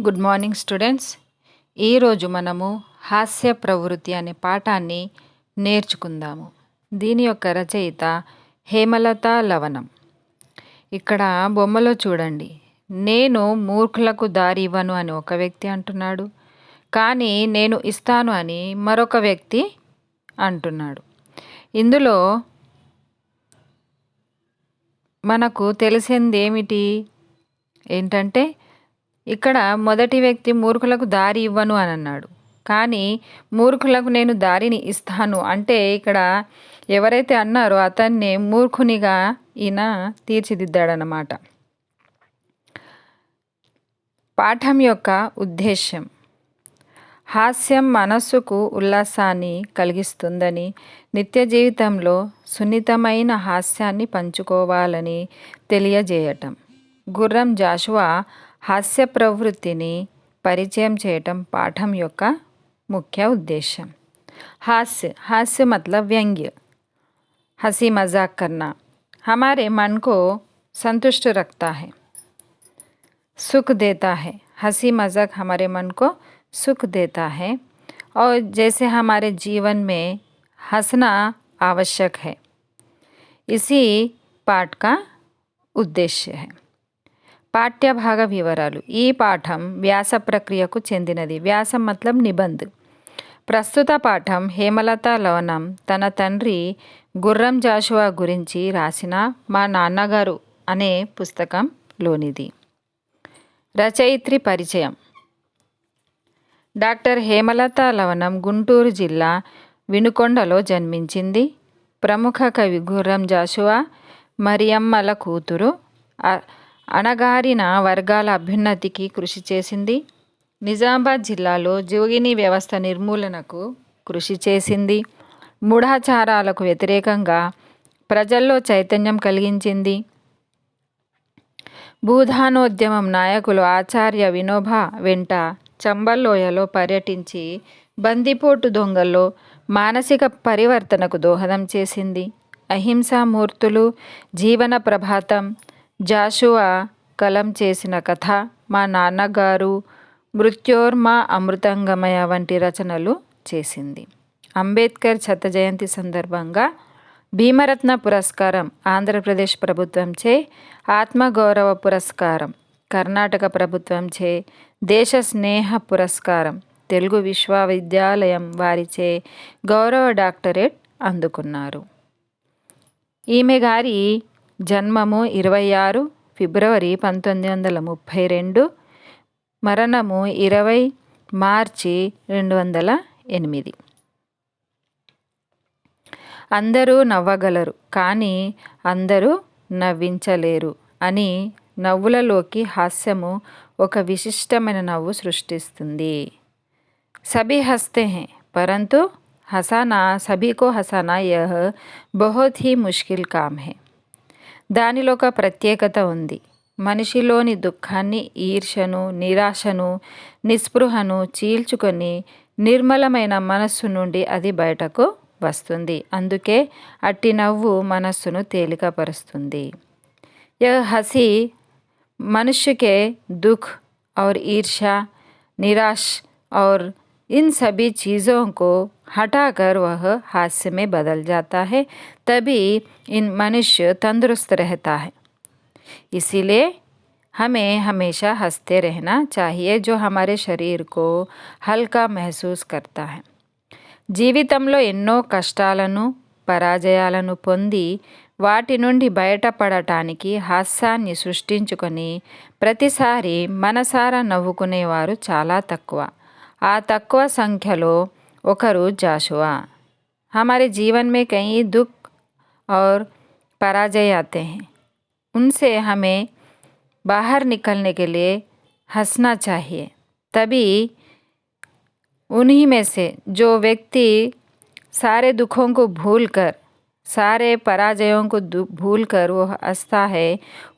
Good morning students. ఈరోజు మనము హాస్య ప్రవృత్తి అనే పాఠాన్ని నేర్చుకుందాము. దీని యొక్క రచయిత హేమలత లవణం. ఇక్కడ బొమ్మలో చూడండి, నేను మూర్ఖులకు దారి ఇవ్వను అని ఒక వ్యక్తి అంటున్నాడు, కానీ నేను ఇస్తాను అని మరొక వ్యక్తి అంటున్నాడు. ఇందులో మనకు తెలిసింది ఏంటంటే ఇక్కడ మొదటి వ్యక్తి మూర్ఖులకు దారి ఇవ్వను అని అన్నాడు, కానీ మూర్ఖులకు నేను దారిని ఇస్తాను అంటే ఇక్కడ ఎవరైతే అన్నారో అతన్నే మూర్ఖునిగా ఈయన తీర్చిదిద్దాడనమాట. పాఠం యొక్క ఉద్దేశ్యం: హాస్యం మనస్సుకు ఉల్లాసాన్ని కలిగిస్తుందని, నిత్య జీవితంలో సున్నితమైన హాస్యాన్ని పంచుకోవాలని తెలియజేయటం. గుర్రం జాషువా హాస్య ప్రవృత్తిని పరిచయం చేయటం పాఠం యొక్క ముఖ్య ఉద్దేశం. हास्य मतलब व्यंग्य, हंसी मजाक करना हमारे मन को संतुष्ट रखता है, सुख देता है. हंसी मजाक हमारे मन को सुख देता है और जैसे हमारे जीवन में हंसना आवश्यक है, इसी पाठ का उद्देश्य है. పాఠ్యభాగ వివరాలు: ఈ పాఠం వ్యాస ప్రక్రియకు చెందినది. వ్యాసం మతలబ్ నిబంధ్. ప్రస్తుత పాఠం హేమలత లవణం తన తండ్రి గుర్రం జాషువా గురించి రాసిన మా నాన్నగారు అనే పుస్తకంలోనిది. రచయిత్రి పరిచయం: డాక్టర్ హేమలత లవణం గుంటూరు జిల్లా వినుకొండలో జన్మించింది. ప్రముఖ కవి గుర్రం జాషువా మరియమ్మల కూతురు. అణగారిన వర్గాల అభ్యున్నతికి కృషి చేసింది. నిజామాబాద్ జిల్లాలో జోగిని వ్యవస్థ నిర్మూలనకు కృషి చేసింది. మూఢాచారాలకు వ్యతిరేకంగా ప్రజల్లో చైతన్యం కలిగించింది. భూదానోద్యమం నాయకులు ఆచార్య వినోబా వెంట చంబల్లోయలో పర్యటించి బందిపోటు దొంగల్లో మానసిక పరివర్తనకు దోహదం చేసింది. అహింసామూర్తులు, జీవన ప్రభాతం, జాషువా కలం చేసిన కథ, మా నాన్నగారు, మృత్యోర్మా అమృతంగమయ వంటి రచనలు చేసింది. అంబేద్కర్ శత జయంతి సందర్భంగా భీమరత్న పురస్కారం ఆంధ్రప్రదేశ్ ప్రభుత్వంచే, ఆత్మగౌరవ పురస్కారం కర్ణాటక ప్రభుత్వంచే, దేశ స్నేహ పురస్కారం తెలుగు విశ్వవిద్యాలయం వారిచే గౌరవ డాక్టరేట్ అందుకున్నారు. ఈమె గారి జన్మము 26 ఫిబ్రవరి 1932, మరణము 20 మార్చి 2008. అందరూ నవ్వగలరు, కానీ అందరూ నవ్వించలేరు అని నవ్వులలోకి హాస్యము ఒక విశిష్టమైన నవ్వు సృష్టిస్తుంది. సభీ హస్తే హై పరంతు హసానా సభీ కో హసానా యహ్ బహుత్ హీ ముష్కిల్ కామ్ హై. దానిలో ఒక ప్రత్యేకత ఉంది. మనిషిలోని దుఃఖాన్ని, ఈర్ష్యను, నిరాశను, నిస్పృహను చీల్చుకొని నిర్మలమైన మనస్సు నుండి అది బయటకు వస్తుంది. అందుకే అట్టి నవ్వు మనస్సును తేలికపరుస్తుంది. యహ్ హసి मनुष्य के दुख और ईर्ष्या, निराश और इन सभी चीज़ों को हटाकर वह हास्य में बदल जाता है, तभी इन मनुष्य तंदुरुस्त रहता है. इसीलिए हमें हमेशा हंसते रहना चाहिए, जो हमारे शरीर को हल्का महसूस करता है. జీవితంలో ఎన్నో కష్టాలను, పరాజయాలను పొంది వాటి నుండి బయటపడటానికి హాస్యాన్ని సృష్టించుకొని ప్రతిసారి మనసారా నవ్వుకునేవారు చాలా తక్కువ. ఆ తక్కువ సంఖ్యలో ఒకరు జాషువా. हमारे जीवन में कई दुख और पराजय आते हैं, उनसे हमें बाहर निकलने के लिए हंसना चाहिए. तभी उन्हीं में से जो व्यक्ति सारे दुखों को भूलकर, सारे पराजयों को भूलकर वो हंसता है,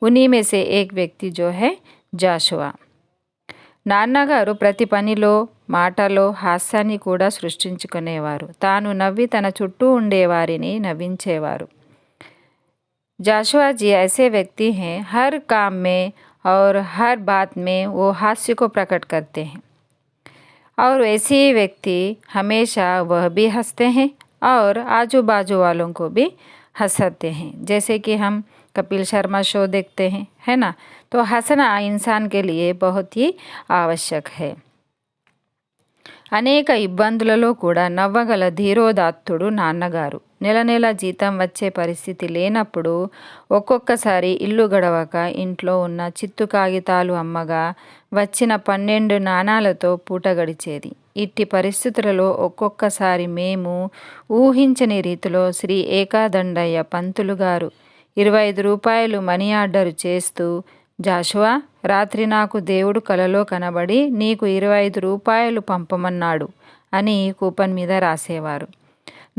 उन्हीं में से एक व्यक्ति जो है జాషువా. నాన్నగారు ప్రతి పనిలో, మాటలో హాస్యాన్ని కూడా సృష్టించుకునేవారు. తాను నవ్వి తన చుట్టూ ఉండేవారిని నవ్వించేవారు. జాషువా जी ऐसे व्यक्ति हैं, हर काम में और हर बात में वो हास्य को प्रकट करते हैं। और वैसे ही व्यक्ति हमेशा वह भी हंसते हैं और आजू बाजू वालों को भी हंसाते हैं। जैसे कि हम कपिल शर्मा शो देखते हैं, है ना। तो हंसना इंसान के लिए बहुत ही आवश्यक है। అనేక ఇబ్బందులలో కూడా నవ్వగల ధీరోదాత్తుడు నాన్నగారు. నెల నెల జీతం వచ్చే పరిస్థితి లేనప్పుడు ఒక్కొక్కసారి ఇల్లు గడవక ఇంట్లో ఉన్న చిత్తు కాగితాలు అమ్మగా వచ్చిన 12 నాణాలతో పూట గడిచేది. ఇట్టి పరిస్థితులలో ఒక్కొక్కసారి మేము ఊహించని రీతిలో శ్రీ ఏకాదండయ్య పంతులు గారు 25 రూపాయలు మనీ ఆర్డర్ చేస్తూ, జాషువా, రాత్రి నాకు దేవుడు కలలో కనబడి నీకు 25 రూపాయలు పంపమన్నాడు అని కూపన్ మీద రాసేవారు.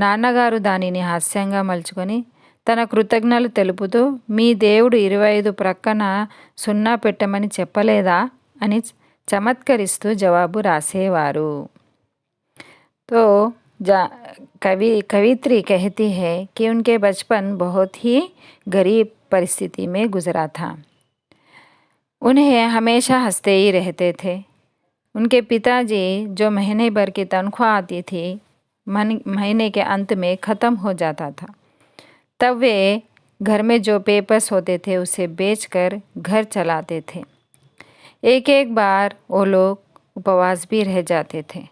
నాన్నగారు దానిని హాస్యంగా మలుచుకొని తన కృతజ్ఞతలు తెలుపుతూ, మీ దేవుడు 25 ప్రక్కన 0 పెట్టమని చెప్పలేదా అని చమత్కరిస్తూ జవాబు రాసేవారు. तो कवित्री कहती है कि उनके बचपन बहुत ही गरीब परिस्थिति में गुजरा था। उन्हें हमेशा हंसते ही रहते थे। उनके पिताजी जो महीने भर की तनख्वाह आती थी महीने के अंत में ख़त्म हो जाता था, तब वे घर में जो पेपर्स होते थे उसे बेचकर घर चलाते थे। एक एक बार वो लोग उपवास भी रह जाते थे।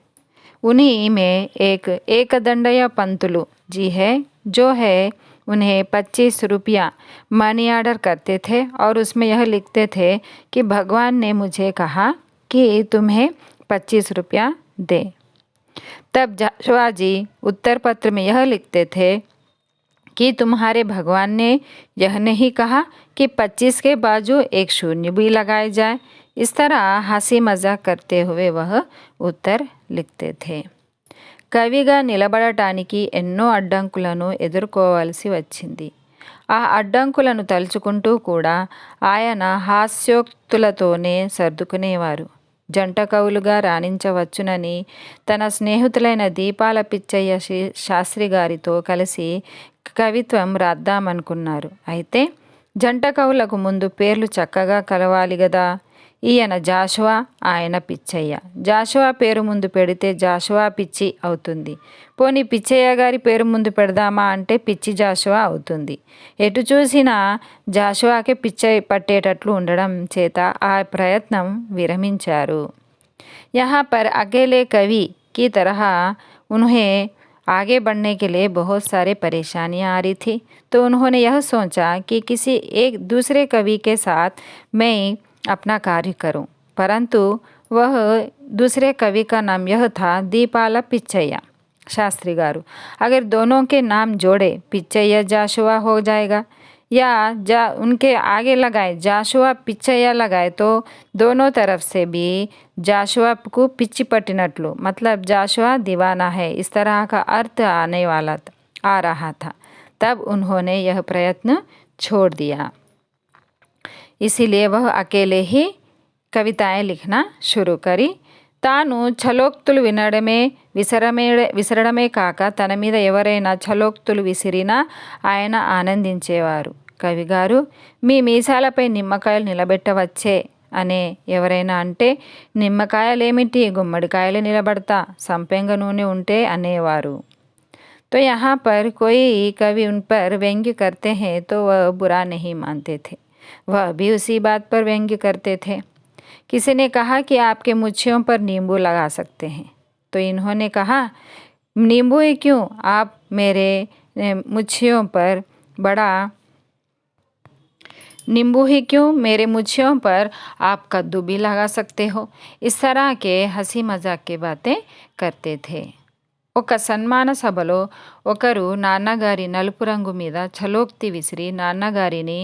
उन्हीं में एक एकदंडया पंतुलु जी है, जो है उन्हें 25 रुपया मनी ऑर्डर करते थे और उसमें यह लिखते थे कि भगवान ने मुझे कहा कि तुम्हें 25 रुपया दे। तब जाशुआ जी उत्तर पत्र में यह लिखते थे कि तुम्हारे भगवान ने यह नहीं कहा कि 25 के बाजू एक शून्य भी लगाए जाए। इस तरह हंसी मजाक करते हुए वह उत्तर लिखते थे। కవిగా నిలబడటానికి ఎన్నో అడ్డంకులను ఎదుర్కోవాల్సి వచ్చింది. ఆ అడ్డంకులను తలుచుకుంటూ కూడా ఆయన హాస్యోక్తులతోనే సర్దుకునేవారు. జంట కవులుగా రాణించవచ్చునని తన స్నేహితులైన దీపాల పిచ్చయ్య శాస్త్రి గారితో కలిసి కవిత్వం రాద్దామనుకున్నారు. అయితే జంట కవులకు ముందు పేర్లు చక్కగా కలవాలి గదా. ఈయన జాషువా, ఆయన పిచ్చయ్య. జాషువా పేరు ముందు పెడితే జాషువా పిచ్చి అవుతుంది. పోనీ పిచ్చయ్య గారి పేరు ముందు పెడదామా అంటే పిచ్చి జాషువా అవుతుంది. ఎటు చూసినా జాషువాకే పిచ్చ పట్టేటట్లు ఉండడం చేత ఆ ప్రయత్నం విరమించారు. यहाँ पर अकेले कवि की तरह उन्हें आगे बढ़ने के लिए बहुत सारे परेशानियां आ रही थी। तो उन्होंने यह सोचा कि किसी एक दूसरे कवि के साथ मैं अपना कार्य करूं। परंतु वह दूसरे कवि का नाम यह था दीपाला पिच्चैया शास्त्री गारू। अगर दोनों के नाम जोड़े पिच्चैया जाशुआ हो जाएगा, या उनके आगे लगाए जाशुआ पिच्चैया लगाए तो दोनों तरफ से भी जाशुआ को पिच्ची पट्टिनट्लू, मतलब जाशुआ दीवाना है, इस तरह का अर्थ आने वाला आ रहा था। तब उन्होंने यह प्रयत्न छोड़ दिया। इसीलिए वह अकेले ही कविताएं लिखना शुरू करी. తాను ఛలోక్తులు విసరడమే కాక తన మీద ఎవరైనా ఛలోక్తులు విసిరినా ఆయన ఆనందించేవారు. కవిగారు, మీ మీసాలపై నిమ్మకాయలు నిలబెట్టవచ్చే అనే ఎవరైనా అంటే, నిమ్మకాయలేమిటి, గుమ్మడికాయలు నిలబడతా, సంపెంగ నూనె ఉంటే అనేవారు. तो यहाँ पर कोई कवि उन पर व्यंग्य करते हैं तो वह बुरा नहीं मानते थे, वह भी उसी बात पर व्यंग्य करते थे. किसी ने कहा कि आपके मुच्छियों पर नींबू लगा सकते हैं, तो इन्होंने कहा नींबू ही क्यों, आप मेरे मुच्छियों पर नींबू ही क्यों, मेरे मुच्छियों पर आप कद्दू भी लगा सकते हो. इस तरह के हंसी मजाक की बातें करते थे. ఒక సన్మాన సభలో ఒకరు నాన్నగారి నలుపు రంగు మీద ఛలోక్తి విసిరి నాన్నగారిని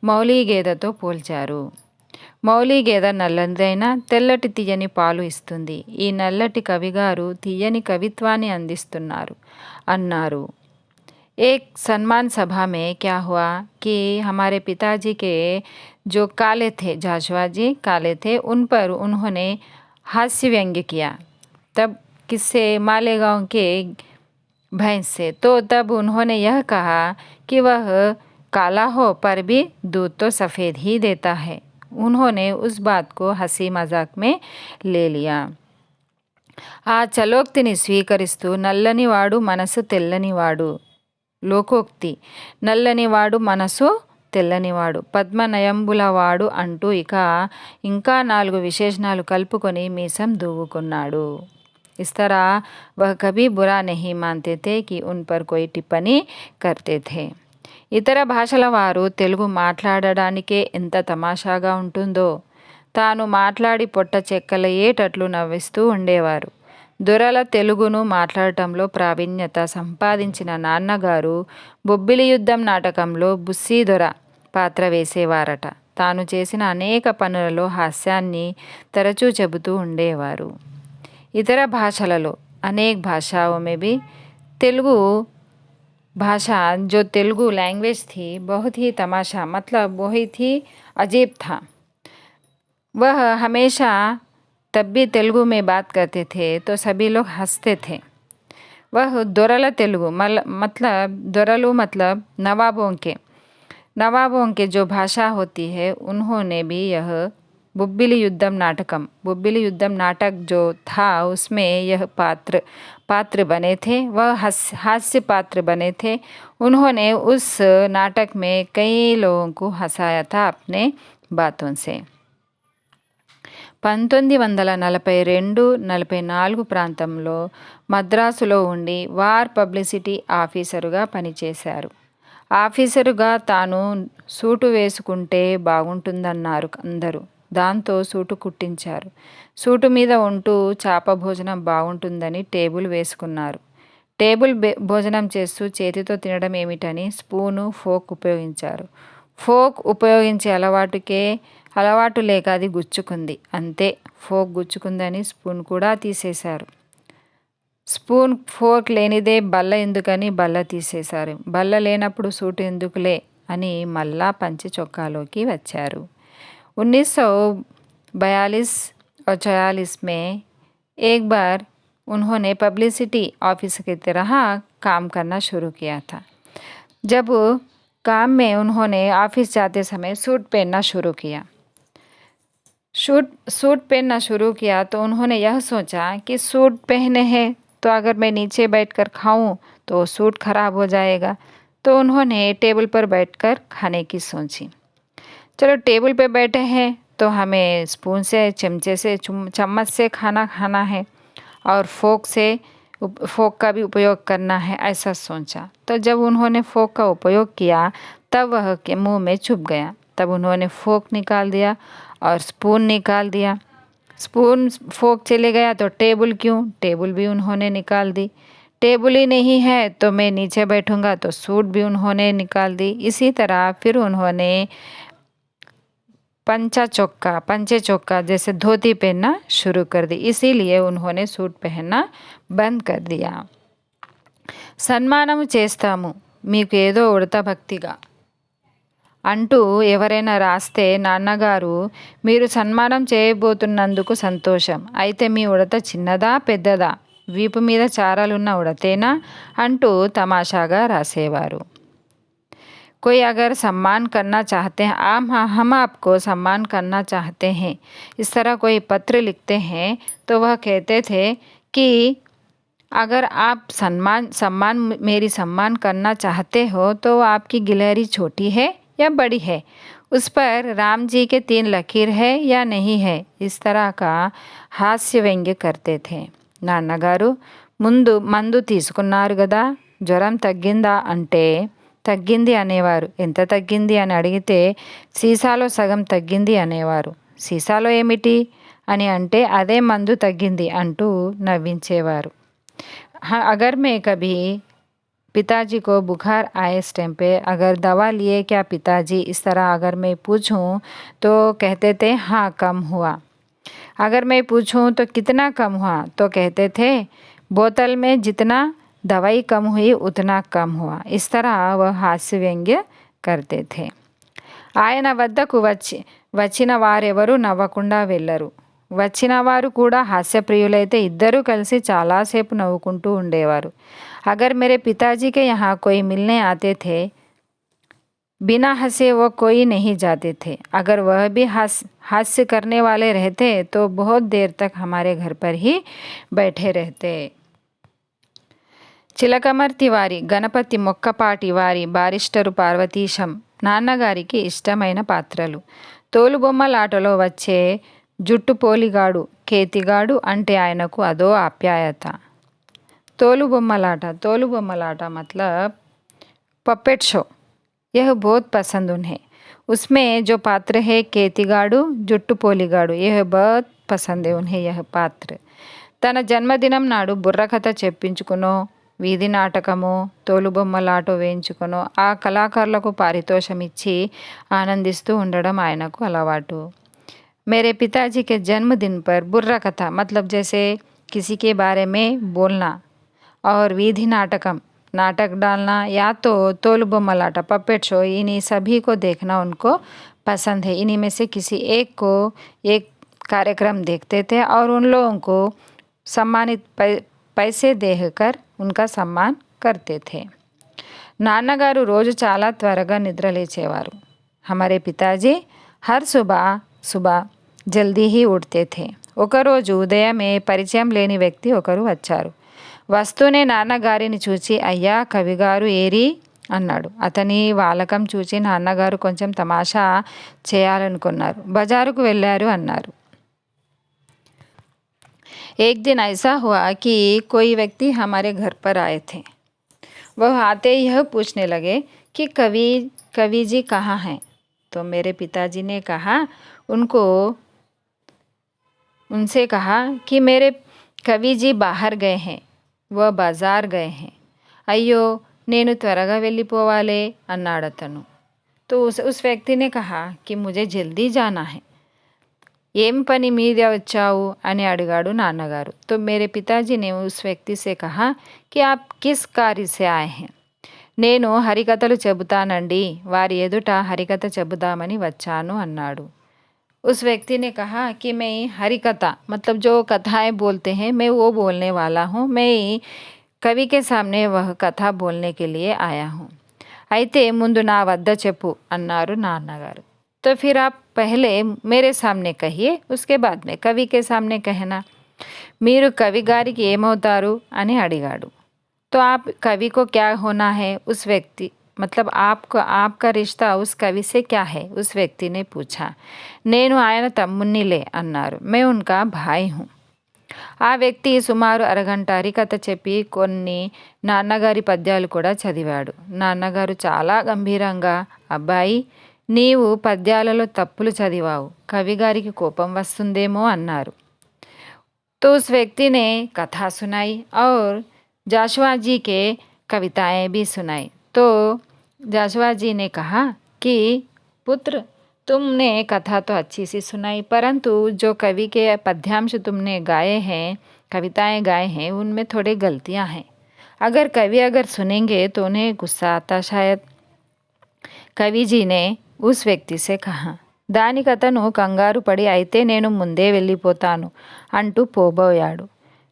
మౌలీ గేదెతో పోల్చారు. మౌలీ గేదె నల్లదైనా తెల్లటి తీయని పాలు ఇస్తుంది. ఈ నల్లటి కవిగారు తీయని కవిత్వాన్ని అందిస్తున్నారు అన్నారు. एक सम्मान सभा में क्या हुआ कि हमारे पिताजी के जो काले थे, जाशुआ जी काले थे, उन पर उन्होंने हास्य व्यंग्य किया. तब किससे, मालेगांव के भैंस से. तो तब उन्होंने यह कहा कि वह काला हो पर भी दूध तो सफ़ेद ही देता है. उन्होंने उस बात को हंसी मजाक में ले लिया। ఆ చలోక్తిని స్వీకరిస్తూ నల్లనివాడు మనసు తెల్లనివాడు లోకోక్తి, నల్లనివాడు మనసు తెల్లనివాడు పద్మనయంబులవాడు అంటూ ఇంకా 4 విశేషణాలు కలుపుకొని మీసం దువ్వుకున్నాడు. इस तरह वह कभी बुरा नहीं मानते थे कि उन पर कोई टिप्पणी करते थे. ఇతర భాషల వారు తెలుగు మాట్లాడడానికే ఎంత తమాషాగా ఉంటుందో తాను మాట్లాడి పొట్ట చెక్కలయ్యేటట్లు నవ్విస్తూ ఉండేవారు. దొరల తెలుగును మాట్లాడటంలో ప్రావీణ్యత సంపాదించిన నాన్నగారు బొబ్బిలి యుద్ధం నాటకంలో బుస్సీ దొర పాత్ర వేసేవారట. తాను చేసిన అనేక పనులలో హాస్యాన్ని తరచూ చెబుతూ ఉండేవారు. इतर भाषाలలో अनेक भाषाओं में भी तेलुगु भाषा जो तेलुगु लैंग्वेज थी बहुत ही तमाशा मतलब बहुत ही अजीब था. वह हमेशा तब भी तेलुगु में बात करते थे तो सभी लोग हंसते थे. वह दोरला तेलुगु मतलब दोरलू मतलब नवाबों के जो भाषा होती है उन्होंने भी यह बुब्बिली युद्धम नाटक जो था उसमें यह पात्र बने थे. वह हास्य पात्र बने थे. उन्होंने उस नाटक में कई लोगों को हंसाया था अपने बातों से. 1942-44 ప్రాంతంలో మద్రాసులో ఉండి వార్ పబ్లిసిటీ ఆఫీసరుగా పనిచేశారు. ఆఫీసరుగా తాను సూటు వేసుకుంటే బాగుంటుందన్నారు అందరూ. దాంతో సూటు కుట్టించారు. సూటు మీద ఉంటూ చాప భోజనం బాగుంటుందని టేబుల్ వేసుకున్నారు. టేబుల్ భోజనం చేస్తూ చేతితో తినడం ఏమిటని స్పూను ఫోక్ ఉపయోగించారు. ఫోక్ ఉపయోగించే అలవాటు లేక అది గుచ్చుకుంది అంతే. ఫోక్ గుచ్చుకుందని స్పూన్ కూడా తీసేశారు. స్పూన్ ఫోక్ లేనిదే బల్ల ఎందుకని బల్ల తీసేశారు. బల్ల లేనప్పుడు సూటు ఎందుకులే అని మళ్ళా పంచె చొక్కాలోకి వచ్చారు. 1942 और 44 में एक बार उन्होंने पब्लिसिटी ऑफिसर की तरह काम करना शुरू किया था. जब काम में उन्होंने ऑफिस जाते समय सूट पहनना शुरू किया तो उन्होंने यह सोचा कि सूट पहने हैं तो अगर मैं नीचे बैठकर खाऊं तो सूट खराब हो जाएगा. तो उन्होंने टेबल पर बैठकर खाने की सोची. चलो टेबल पे बैठे हैं तो हमें स्पून से चम्मच से खाना है और फोक का भी उपयोग करना है ऐसा सोचा. तो जब उन्होंने फोक का उपयोग किया तब वह के मुंह में चुभ गया. तब उन्होंने फोक निकाल दिया और स्पून निकाल दिया. स्पून फोक चले गया तो टेबल भी उन्होंने निकाल दी. टेबल ही नहीं है तो मैं नीचे बैठूंगा तो सूट भी उन्होंने निकाल दी. इसी तरह फिर उन्होंने पंचे चोक्का जैसे धोती पहनना शुरू कर दी. इसीलिए उन्होंने सूट पहनना बंद कर दिया. సన్మానము చేస్తాము మీకు ఏదో ఉడత భక్తిగా అంటూ ఎవరైనా రాస్తే నాన్నగారు మీరు సన్మానం చేయబోతున్నందుకు సంతోషం. అయితే మీ ఉడత చిన్నదా పెద్దదా, వీపు మీద చారాలున్న ఉడతేనా అంటూ తమాషాగా రాసేవారు. कोई अगर सम्मान करना चाहते हैं हम आपको सम्मान करना चाहते हैं इस तरह कोई पत्र लिखते हैं तो वह कहते थे कि अगर आप मेरी सम्मान करना चाहते हो तो आपकी गिलहरी छोटी है या बड़ी है, उस पर राम जी के 3 लकीर है या नहीं है. इस तरह का हास्य व्यंग्य करते थे. నాన్నగారు మందు తీసుకున్నారు కదా, జ్వరం తగ్గిందా అంటే తగ్గింది అనేవారు. ఎంత తగ్గింది అని అడిగితే సీసాలో సగం తగ్గింది అనేవారు. సీసాలో ఏమిటి అని అంటే అదే మందు తగ్గింది అంటూ నవ్వించేవారు. अगर मैं कभी पिताजी को बुखार आए इस टाइम पे अगर दवा लिए क्या पिताजी, इस तरह अगर मैं पूछूं तो कहते थे हाँ कम हुआ. अगर मैं पूछूं तो कितना कम हुआ तो कहते थे बोतल में जितना दवाई कम हुई उतना कम हुआ. इस तरह वह हास्य व्यंग्य करते थे. ఆయన వద్దకు వచ్చిన వారెవరూ నవ్వకుండా వెళ్ళరు. వచ్చిన వారు కూడా హాస్యప్రియులైతే ఇద్దరూ కలిసి చాలాసేపు నవ్వుకుంటూ ఉండేవారు. अगर मेरे पिताजी के यहाँ कोई मिलने आते थे बिना हंसे वो कोई नहीं जाते थे। अगर वह भी हास्य करने वाले रहते तो बहुत देर तक हमारे घर पर ही बैठे रहते। చిలకమర్తి వారి గణపతి మొక్కపాటి వారి బారిస్టరు పార్వతీశం నాన్నగారికి ఇష్టమైన పాత్రలు. తోలుబొమ్మలాటలో వచ్చే జుట్టుపోలిగాడు కేతిగాడు అంటే ఆయనకు అదో ఆప్యాయత. तोलूबొమ్మలాట मतलब पपेट शो, यह बहुत पसंद उन्हें. उसमें जो पात्र है केतिगाడు జుట్టుపోలిగాడు यह बहुत पसंद है उन्हें यह पात्र. తన జన్మదినం నాడు బుర్రకథ చెప్పించుకునో వీధి నాటకమో తోలుబొమ్మలాట వేయించుకునో ఆ కళాకారులకు పారితోషం ఇచ్చి ఆనందిస్తూ ఉండడం ఆయనకు అలవాటు. मेरे पिताजी के जन्मदिन पर बुर्रा कथा मतलब जैसे किसी के बारे में बोलना और विधि नाटक डालना या तो तोलुबొమ్మలాట पपेट शो, इन्हीं सभी को देखना उनको पसंद है. इन्हीं में से किसी एक को एक कार्यक्रम देखते थे और उन लोगों को सम्मानित पैसे देकर उनका सम्मान करते थे. నాన్నగారు రోజు చాలా త్వరగా నిద్ర లేచేవారు. हमारे पिताजी हर सुबह జల్దీ హీ ఉఠతే థే. ఒకరోజు ఉదయమే పరిచయం లేని వ్యక్తి ఒకరు వచ్చారు. వస్తూనే నాన్నగారిని చూచి అయ్యా కవిగారు ఏరి అన్నాడు. అతని వాలకం చూచి నాన్నగారు కొంచెం తమాషా చేయాలనుకున్నారు. బజారుకు వెళ్ళారు అన్నారు. एक दिन ऐसा हुआ कि कोई व्यक्ति हमारे घर पर आए थे. वह आते ही यह पूछने लगे कि कवि जी कहाँ हैं. तो मेरे पिताजी ने उनसे कहा कि मेरे कवि जी बाहर गए हैं, वह बाजार गए हैं. अయ్యో నేను త్వరగా వెళ్ళిపోవాలే అన్నాడు అతను. तो उस व्यक्ति ने कहा कि मुझे जल्दी जाना है. ఏం పని మీద వచ్చావు అని అడిగాడు నాన్నగారు. तो मेरे पिताजी ने उस व्यक्ति से कहा कि आप किस कार्य से आए हैं. నేను హరికథలు చెబుతానండి, వారి ఎదుట హరికథ చెబుదామని వచ్చాను అన్నాడు. उस व्यक्ति ने कहा कि मैं हरिकथा मतलब जो कथाएं बोलते हैं मैं वो बोलने वाला हूँ. मैं कवि के सामने वह कथा बोलने के लिए आया हूँ. అయితే ముందు నా వద్ద చెప్పు అన్నారు నాన్నగారు. तो फिर आप पहले मेरे सामने कहिए, उसके बाद में कवि के सामने कहना. మీరు కవి గారికి ఏమవుతారు అని అడిగాడు. तो आप कवि को क्या होना है. उस व्यक्ति मतलब आपका रिश्ता उस कवि से क्या है, उस व्यक्ति ने पूछा. నేను ఆయన తమ్ముణ్ణిలే అన్నారు. मैं उनका भाई हूँ. ఆ వ్యక్తి సుమారు అరగంట హరికథ చెప్పి కొన్ని నాన్నగారి పద్యాలు కూడా చదివాడు. నాన్నగారు చాలా గంభీరంగా అబ్బాయి నీవు పద్యాలలో తప్పులు చదివావు, కవిగారికి కోపం వస్తుందేమో అన్నారు. तो उस व्यक्ति ने कथा सुनाई और जाशवा जी के कविताएं भी सुनाई. तो जाशवा जी ने कहा कि पुत्र तुमने कथा तो अच्छी सी सुनाई, परंतु जो कवि के पद्यांश तुमने गाए हैं, कविताएं गाए हैं, उनमें थोड़ी गलतियां हैं. अगर सुनेंगे तो उन्हें गुस्सा आता शायद. कवि जी ने उस व्यक्ति से कहा. దానికి అతను కంగారు పడి అయితే నేను ముందే వెళ్ళిపోతాను అంటూ పోబోయాడు.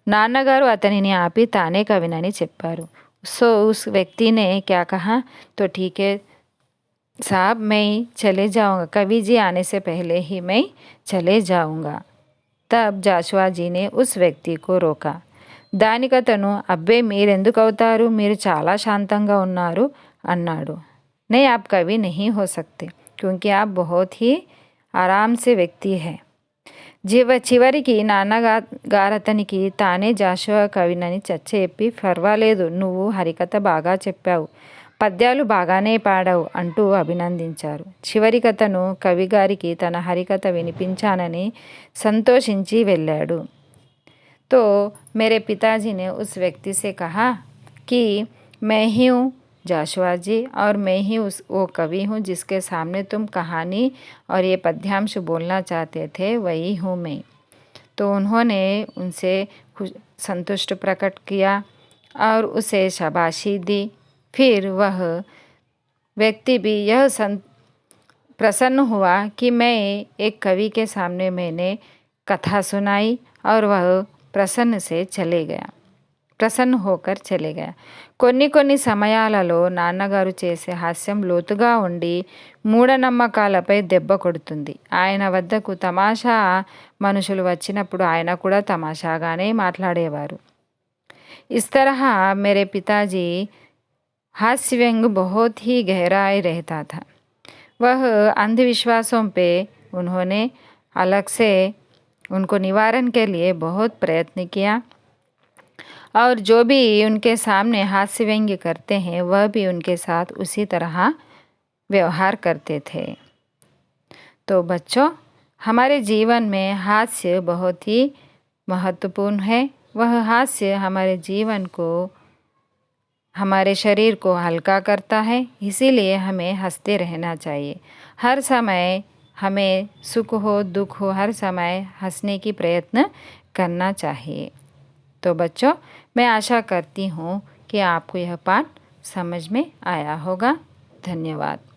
నాన్నగారు అతనిని ఆపి తానే కవినని చెప్పారు. సో उस व्यक्ति ने क्या कहा, तो ठीक है साहब मैं चले जाऊंगा, कवि जी आने से पहले ही मैं चले जाऊंगा. तब जाशवा जी ने उस व्यक्ति को रोका. దానికి అతను అబ్బే మీరెందుకు అవుతారు, మీరు చాలా శాంతంగా ఉన్నారు అన్నాడు. नहीं आप कवि नहीं हो सकते क्योंकि आप बहुत ही आराम से व्यक्ति है. చివరికి నాన్నగారతనికి తానే జాషువా కవినని చెప్పి పర్వాలేదు నువ్వు హరికథ బాగా చెప్పావు, పద్యాలు బాగానే పాడావు అంటూ అభినందించారు. చివరికతను కవిగారికి తన హరికథ వినిపించానని సంతోషించి వెళ్ళాడు. तो मेरे पिताजी ने उस व्यक्ति से कहा कि मैं ही हूँ जाशवा जी और मैं ही वो कवि हूँ जिसके सामने तुम कहानी और ये पद्यांश बोलना चाहते थे, वही हूँ मैं. तो उन्होंने उनसे संतुष्ट प्रकट किया और उसे शाबाशी दी. फिर वह व्यक्ति भी यह प्रसन्न हुआ कि मैं एक कवि के सामने मैंने कथा सुनाई और वह प्रसन्न से चले गया. ప్రసన్న హోకర్ చలే గయా. కొన్ని కొన్ని సమయాలలో నాన్నగారు చేసే హాస్యం లోతుగా ఉండి మూఢనమ్మకాలపై దెబ్బ కొడుతుంది. ఆయన వద్దకు తమాషా మనుషులు వచ్చినప్పుడు ఆయన కూడా తమాషాగానే మాట్లాడేవారు. इस तरह मेरे पिताजी हास्य व्यंग बहुत ही गहराई रहता था. वह अंधविश्वासों पे उन्होंने अलग से उनको निवारण के लिए बहुत प्रयत्न किया और जो भी उनके सामने हास्य व्यंग्य करते हैं वह भी उनके साथ उसी तरह व्यवहार करते थे. तो बच्चों, हमारे जीवन में हास्य बहुत ही महत्वपूर्ण है. वह हास्य हमारे जीवन को, हमारे शरीर को हल्का करता है. इसीलिए हमें हंसते रहना चाहिए. हर समय हमें सुख हो दुख हो हर समय हंसने की प्रयत्न करना चाहिए. तो बच्चों, मैं आशा करती हूँ कि आपको यह पाठ समझ में आया होगा. धन्यवाद.